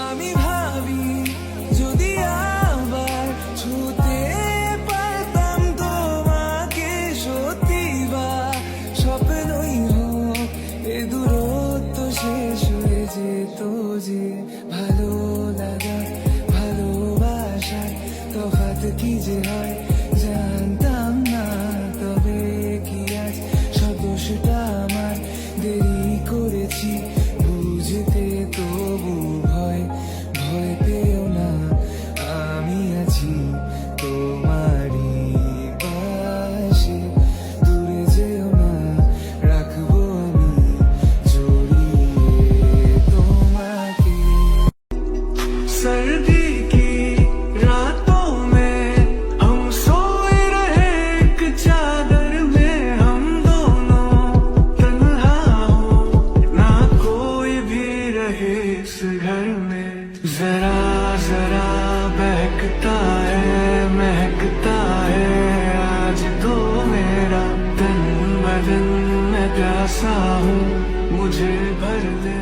আমি ভাবি যদি আবার ছুতে পারতাম তোমাকে, সত্যি বা স্বপ্নই হোক এ দূরত্ব শেষ হয়ে যেত যে। ভালো লাগা ভালোবাসা তফাৎ কি যে হয় জানতাম না, তবে কি আজ সব দোষটা আমার, দেরি করেছি বুঝতে তবু ভয় ভয় পেও না, আমি আছি তোমারই পাশে, দূরে যেও না রাখবো আমি জড়িয়ে তোমাকে। सर्दी की रातों में हम सोए रहे एक चादर में, हम दोनों तन्हा हो ना कोई भी रहे इस घर में। जरा जरा बहकता है महकता है आज तो मेरा तन बदन, मैं प्यासा हूँ मुझे भर दे।